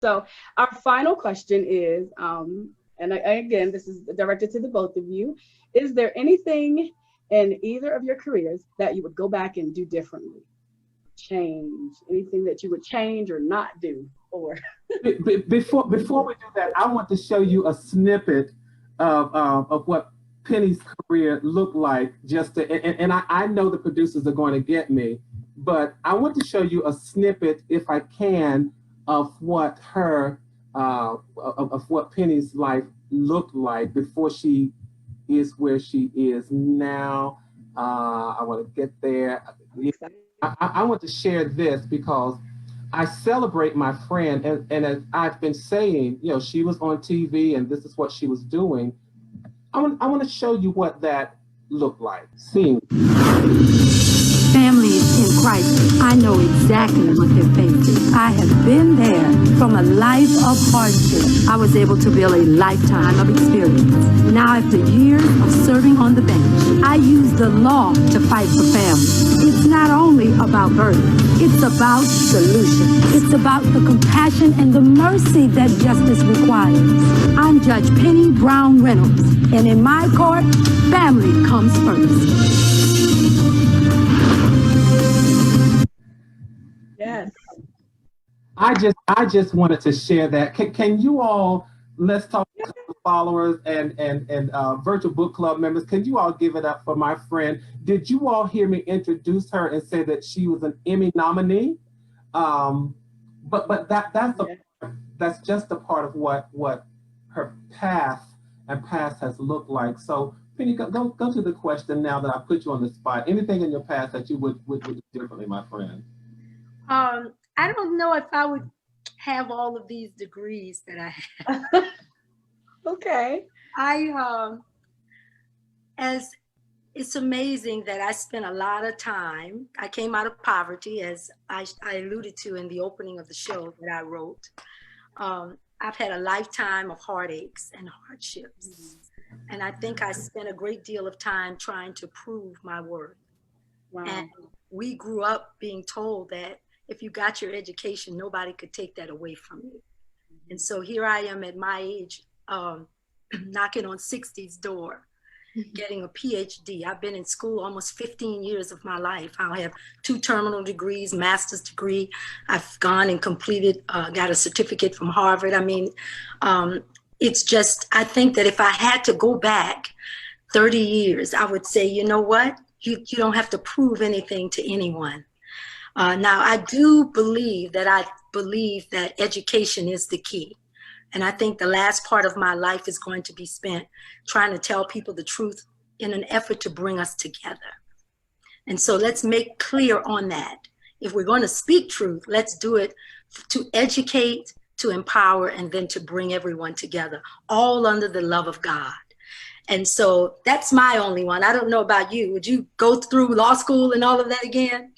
So our final question is, again, this is directed to the both of you. Is there anything in either of your careers that you would go back and do differently? Change anything that you would change or not do? Or before we do that, I want to show you a snippet of what Penny's career looked like. Just to, and I know the producers are going to get me, but I want to show you a snippet, if I can, of what of what Penny's life looked like before she is where she is now. I want to get there. I want to share this because I celebrate my friend, and as I've been saying, she was on TV and this is what she was doing. I want to show you what that looked like. Seeing families in crisis, I know exactly what they're facing. I have been there. From a life of hardship, I was able to build a lifetime of experience. Now, after years of serving on the bench, I use the law to fight for families. It's not only about verdict, it's about solution. It's about the compassion and the mercy that justice requires. I'm Judge Penny Brown Reynolds, and in my court, family comes first. yes. I just wanted to share that. Can you all, let's talk to followers and virtual book club members, can you all give it up for my friend? Did you all hear me introduce her and say that she was an Emmy nominee? But that's just a part of what her past has looked like. So Penny, go to the question now that I put you on the spot. Anything in your past that you would do differently, my friend? I don't know if I would have all of these degrees that I have. Okay. As it's amazing that I spent a lot of time. I came out of poverty, as I alluded to in the opening of the show that I wrote. I've had a lifetime of heartaches and hardships. And I think I spent a great deal of time trying to prove my worth. Wow. And we grew up being told that if you got your education, nobody could take that away from you. And so here I am at my age, knocking on 60's door, getting a PhD. I've been in school almost 15 years of my life. I have 2 terminal degrees, master's degree. I've gone and completed, got a certificate from Harvard. I mean, it's just, I think that if I had to go back 30 years, I would say, you know what? You don't have to prove anything to anyone. Now, I do believe that education is the key. And I think the last part of my life is going to be spent trying to tell people the truth in an effort to bring us together. And so let's make clear on that. If we're going to speak truth, let's do it to educate, to empower, and then to bring everyone together, all under the love of God. And so that's my only one. I don't know about you. Would you go through law school and all of that again?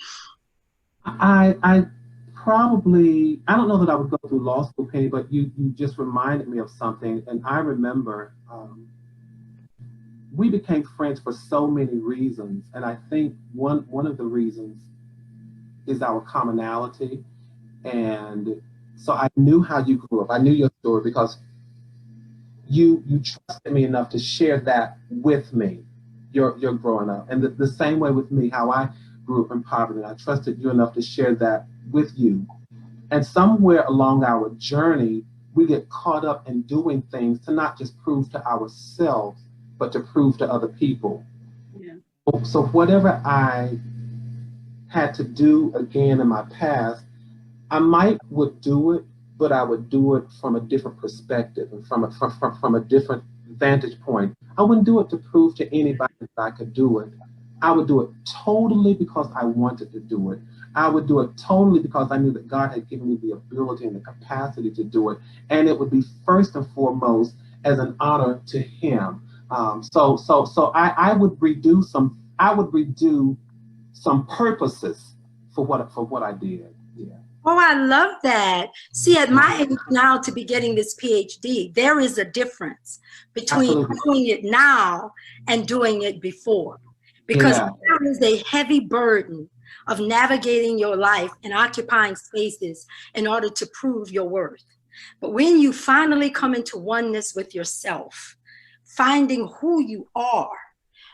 I probably, I don't know that I would go through law school, Penny, but you just reminded me of something. And I remember we became friends for so many reasons. And I think one of the reasons is our commonality. And so I knew how you grew up. I knew your story because you trusted me enough to share that with me, your growing up. And the same way with me, how I grew up in poverty. And I trusted you enough to share that with you. And somewhere along our journey, we get caught up in doing things to not just prove to ourselves, but to prove to other people. Yeah. So whatever I had to do again in my past, I would do it, but I would do it from a different perspective and from a different vantage point. I wouldn't do it to prove to anybody that I could do it. I would do it totally because I wanted to do it. I would do it totally because I knew that God had given me the ability and the capacity to do it. And it would be first and foremost as an honor to Him. So I would redo some purposes for what I did. Yeah. Oh, I love that. See, at my age now to be getting this PhD, there is a difference between Absolutely. doing it now and doing it before. Because there is a heavy burden of navigating your life and occupying spaces in order to prove your worth. But when you finally come into oneness with yourself, finding who you are,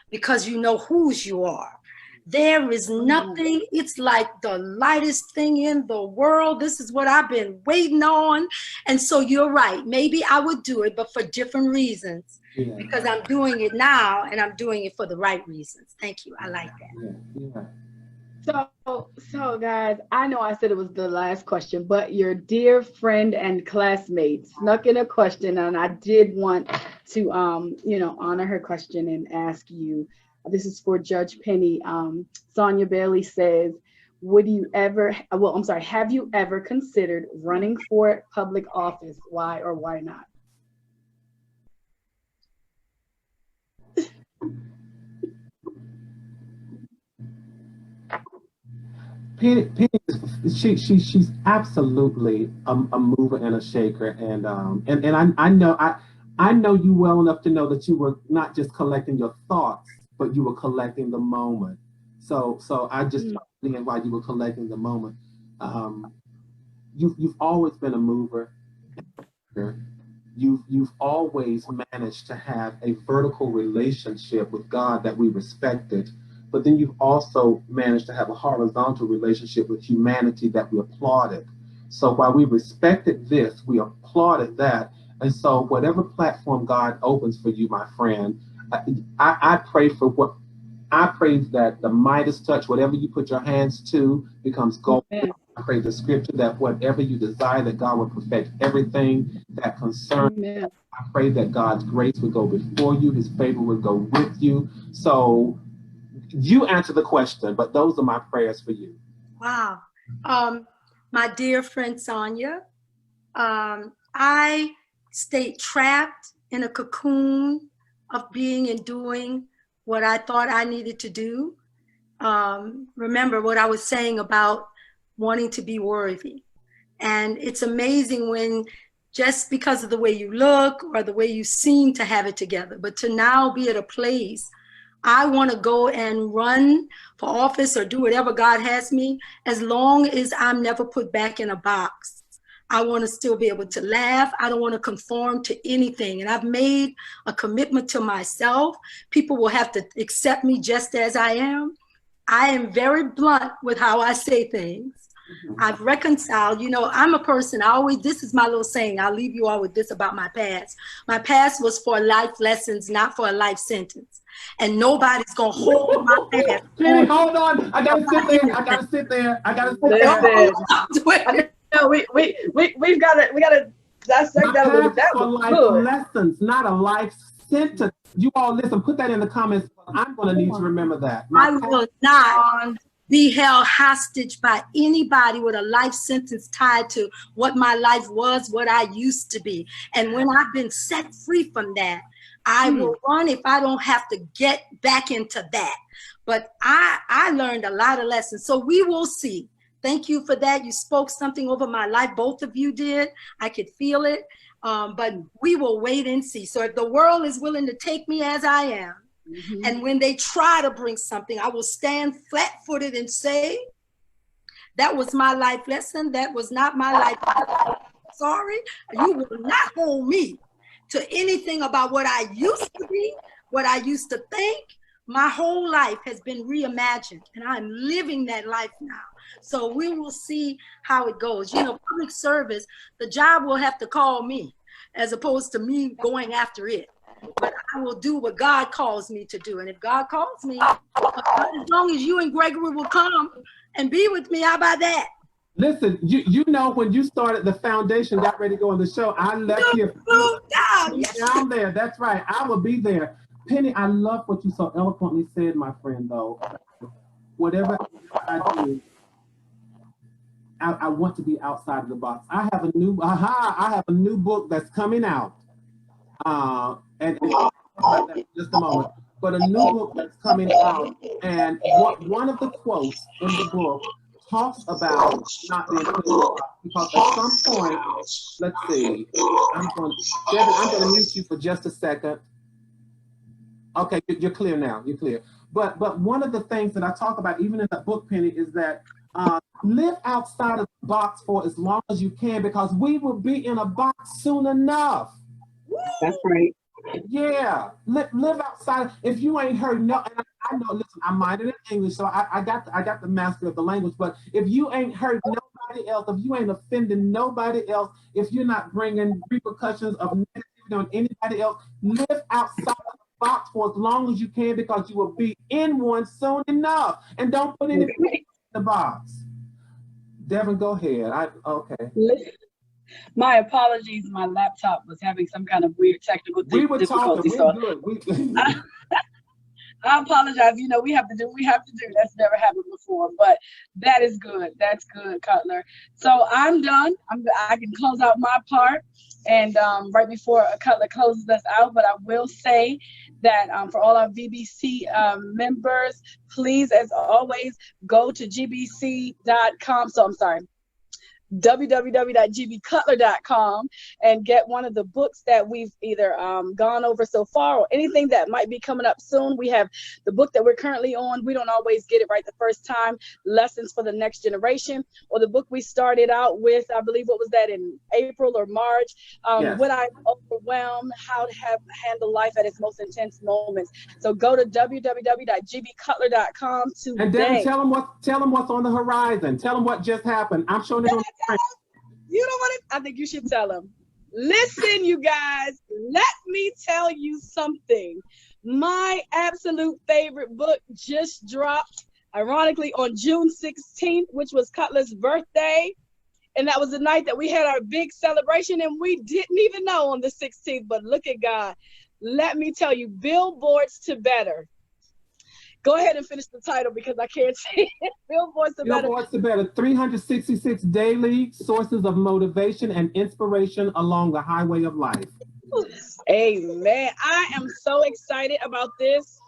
because you know whose you are, there is nothing, it's like the lightest thing in the world. This is what I've been waiting on. And so you're right. Maybe I would do it, but for different reasons. Yeah. Because I'm doing it now and I'm doing it for the right reasons. Thank you. I like that. Yeah. So guys, I know I said it was the last question, but your dear friend and classmate snuck in a question, and I did want to honor her question and ask you. This is for Judge Penny. Sonia Bailey says, have you ever considered running for public office? Why or why not? Penny, she's absolutely a mover and a shaker, and I know you well enough to know that you were not just collecting your thoughts, but you were collecting the moment. So I just understand why you were collecting the moment. You've always been a mover. You've always managed to have a vertical relationship with God that we respected. But then you've also managed to have a horizontal relationship with humanity that we applauded. So while we respected this, we applauded that. And so whatever platform God opens for you, my friend, I pray that the Midas touch, whatever you put your hands to becomes gold. Amen. I pray the scripture that whatever you desire, that God will perfect everything that concerns. Amen. I pray that God's grace would go before you, his favor would go with you. So you answer the question, but those are my prayers for you. Wow. My dear friend Sonia, I stayed trapped in a cocoon of being and doing what I thought I needed to do. Remember what I was saying about wanting to be worthy. And it's amazing when just because of the way you look or the way you seem to have it together, but to now be at a place I want to go and run for office or do whatever God has me, as long as I'm never put back in a box. I want to still be able to laugh. I don't want to conform to anything. And I've made a commitment to myself. People will have to accept me just as I am. I am very blunt with how I say things. I've reconciled, I'm a person, this is my little saying, I'll leave you all with this about my past. My past was for life lessons, not for a life sentence. And nobody's going to hold my past. Jenny, hold on. I got to sit there. No, we've got to dissect that a little bit. That was good. Lessons, not a life sentence. You all listen, put that in the comments. I'm going to need to remember that. I will not be held hostage by anybody with a life sentence tied to what my life was, what I used to be. And when I've been set free from that, I will run if I don't have to get back into that. But I learned a lot of lessons. So we will see. Thank you for that. You spoke something over my life. Both of you did. I could feel it. But we will wait and see. So if the world is willing to take me as I am, and when they try to bring something, I will stand flat-footed and say, that was my life lesson. That was not my life. Sorry, you will not hold me to anything about what I used to be, what I used to think. My whole life has been reimagined, and I'm living that life now. So we will see how it goes. Public service, the job will have to call me as opposed to me going after it. But I will do what God calls me to do. And if God calls me, as long as you and Gregory will come and be with me, how about that? Listen, you know when you started the foundation, got ready to go on the show, I left here. Down there, that's right. I will be there. Penny, I love what you so eloquently said, my friend, though. Whatever I do, I want to be outside of the box. I have a new book that's coming out. And just a moment, but a new book that's coming out, and one of the quotes in the book talks about not being put in the box, because at some point, let's see, I'm going to mute you for just a second. Okay, you're clear now. You're clear. But one of the things that I talk about, even in the book, Penny, is that Live outside of the box for as long as you can, because we will be in a box soon enough. That's right. Yeah, live outside. If you ain't heard no, and I know. Listen, I'm minded in English, so I got the mastery of the language. But if you ain't hurt nobody else, if you ain't offending nobody else, if you're not bringing repercussions of negativity on anybody else, live outside of the box for as long as you can, because you will be in one soon enough. And don't put anything in the box. Devin, go ahead. Okay. Listen, my apologies. My laptop was having some kind of weird technical difficulty. We're good. I apologize. You know, we have to do. That's never happened before, but that is good. That's good, Cutler. So I'm done. I can close out my part, and right before Cutler closes us out, but I will say that for all our VBC members, please, as always, go to gbc.com. So I'm sorry, www.gbcutler.com, and get one of the books that we've either gone over so far, or anything that might be coming up soon. We have the book that we're currently on. We don't always get it right the first time. Lessons for the Next Generation, or the book we started out with, I believe, what was that, in April or March? Yes. When I'm overwhelmed, how to handle life at its most intense moments. So go to www.gbcutler.com today. And Devin, tell them what's on the horizon. Tell them what just happened. I'm showing it on. You don't want to? I think you should tell them. Listen, you guys, let me tell you something. My absolute favorite book just dropped, ironically, on June 16th, which was Cutler's birthday. And that was the night that we had our big celebration, and we didn't even know on the 16th, but look at God. Let me tell you, Billboards to Better. Go ahead and finish the title, because I can't see it. Billboards to Better. Billboards to Better. 366 daily sources of motivation and inspiration along the highway of life. Amen. I am so excited about this.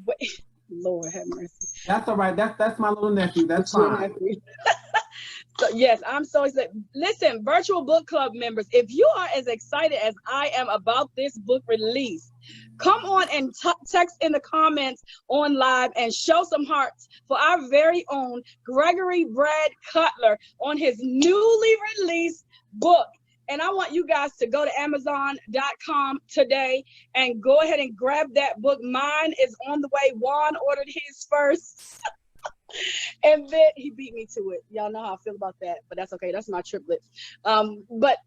Wait, Lord have mercy. That's all right. That's my little nephew. That's fine. So yes, I'm so excited. Listen, virtual book club members, if you are as excited as I am about this book release, come on and text in the comments on live and show some hearts for our very own Gregory Brad Cutler on his newly released book. And I want you guys to go to Amazon.com today and go ahead and grab that book. Mine is on the way. Juan ordered his first. And then he beat me to it. Y'all know how I feel about that, but that's okay. That's my triplet. But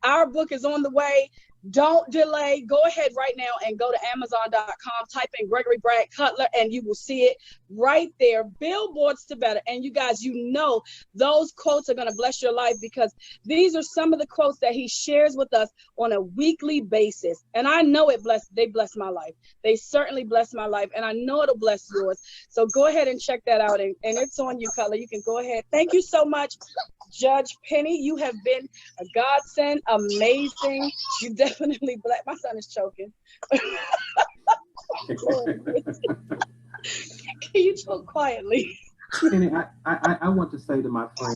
our book is on the way. Don't delay. Go ahead right now and go to Amazon.com. Type in Gregory Brad Cutler, and you will see it right there. Billboards to Better. And you guys, you know, those quotes are going to bless your life, because these are some of the quotes that he shares with us on a weekly basis. And I know they bless my life. They certainly bless my life, and I know it'll bless yours. So go ahead and check that out. And it's on you, Cutler. You can go ahead. Thank you so much, Judge Penny. You have been a godsend, amazing. You definitely black. My son is choking. Can you choke quietly? Penny, I want to say to my friend,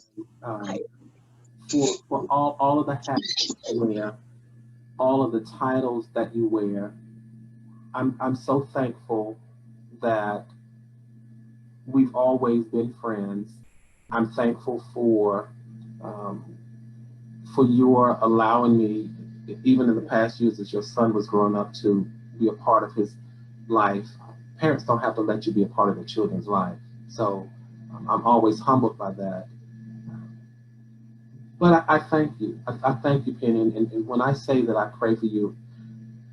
for all of the hats you wear, all of the titles that you wear, I'm so thankful that we've always been friends. I'm thankful for your allowing me, even in the past years as your son was growing up, to be a part of his life. Parents don't have to let you be a part of their children's life. So I'm always humbled by that. But I thank you. I thank you, Penny. And when I say that I pray for you,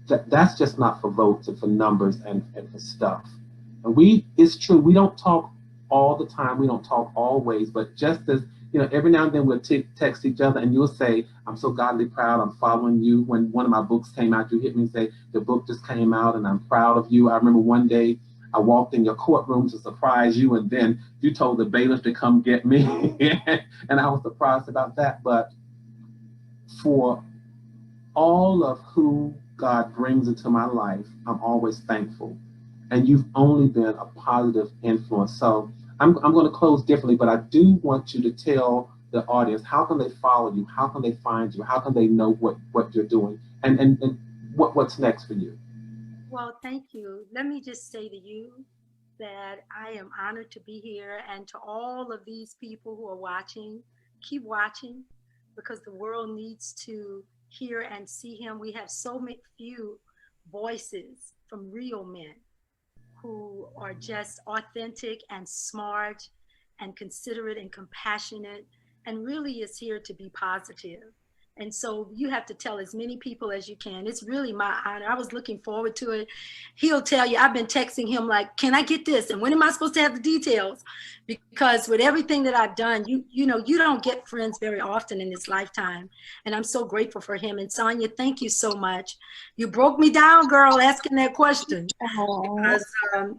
that's just not for votes and for numbers and for stuff. And it's true, we don't talk all the time. We don't talk always, but just as, you know, every now and then we'll text each other, and you'll say, I'm so godly proud, I'm following you. When one of my books came out, you hit me and say, the book just came out and I'm proud of you. I remember one day I walked in your courtroom to surprise you, and then you told the bailiff to come get me. And I was surprised about that. But for all of who God brings into my life, I'm always thankful. And you've only been a positive influence. So I'm going to close differently, but I do want you to tell the audience, how can they follow you? How can they find you? How can they know what you're doing? And what's next for you? Well, thank you. Let me just say to you that I am honored to be here. And to all of these people who are watching, keep watching, because the world needs to hear and see him. We have so many few voices from real men who are just authentic and smart and considerate and compassionate, and really is here to be positive. And so you have to tell as many people as you can. It's really my honor. I was looking forward to it. He'll tell you, I've been texting him like, can I get this? And when am I supposed to have the details? Because with everything that I've done, you know, you don't get friends very often in this lifetime. And I'm so grateful for him. And Sonia, thank you so much. You broke me down, girl, asking that question. Because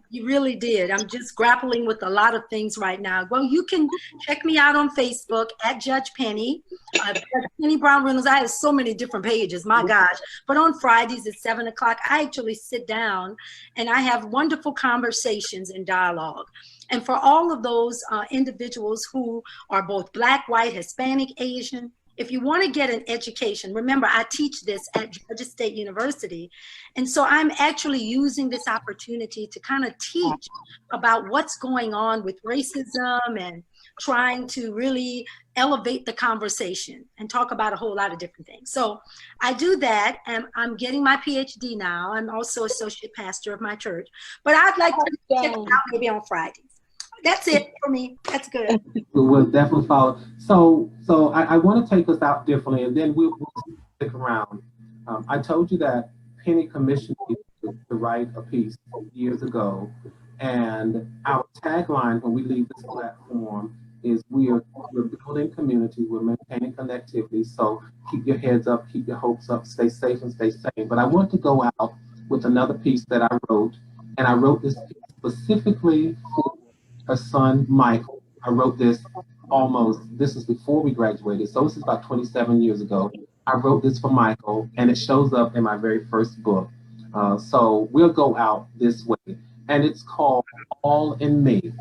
you really did. I'm just grappling with a lot of things right now. Well, you can check me out on Facebook at Judge Penny. Judge Penny Brown Reynolds. I have so many different pages, my gosh. But on Fridays at 7 o'clock, I actually sit down and I have wonderful conversations and dialogue. And for all of those individuals who are both Black, white, Hispanic, Asian, if you want to get an education, remember, I teach this at Georgia State University. And so I'm actually using this opportunity to kind of teach about what's going on with racism and trying to really elevate the conversation and talk about a whole lot of different things. So I do that, and I'm getting my PhD now. I'm also associate pastor of my church, but I'd like to check it out maybe on Fridays. That's it for me. That's good. We'll definitely follow. So I want to take us out differently, and then we'll stick around. I told you that Penny commissioned me to write a piece years ago, and our tagline when we leave this platform is we're building community, we're maintaining connectivity. So keep your heads up, keep your hopes up, stay safe and stay sane. But I want to go out with another piece that I wrote, and I wrote this piece specifically for her son, Michael. I wrote this this is before we graduated, so this is about 27 years ago. I wrote this for Michael, and it shows up in my very first book. So we'll go out this way, and it's called All in Me.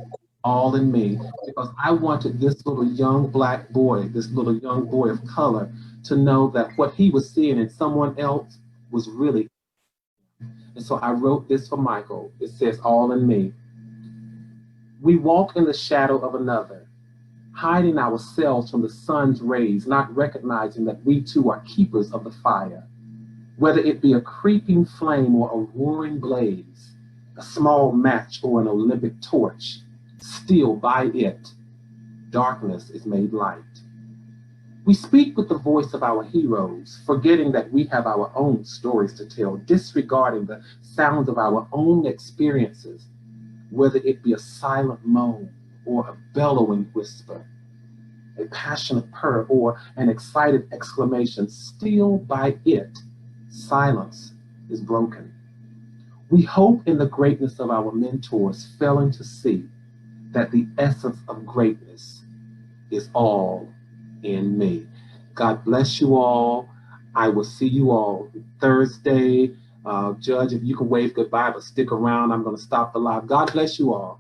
All in Me, because I wanted this little young Black boy, this little young boy of color, to know that what he was seeing in someone else was really. And so I wrote this for Michael. It says, All in Me. We walk in the shadow of another, hiding ourselves from the sun's rays, not recognizing that we too are keepers of the fire. Whether it be a creeping flame or a roaring blaze, a small match or an Olympic torch, still by it, darkness is made light. We speak with the voice of our heroes, forgetting that we have our own stories to tell, disregarding the sounds of our own experiences, whether it be a silent moan or a bellowing whisper, a passionate purr or an excited exclamation, still by it, silence is broken. We hope in the greatness of our mentors, failing to see that the essence of greatness is all in me. God bless you all. I will see you all Thursday. Judge, if you can wave goodbye, but stick around. I'm going to stop the live. God bless you all.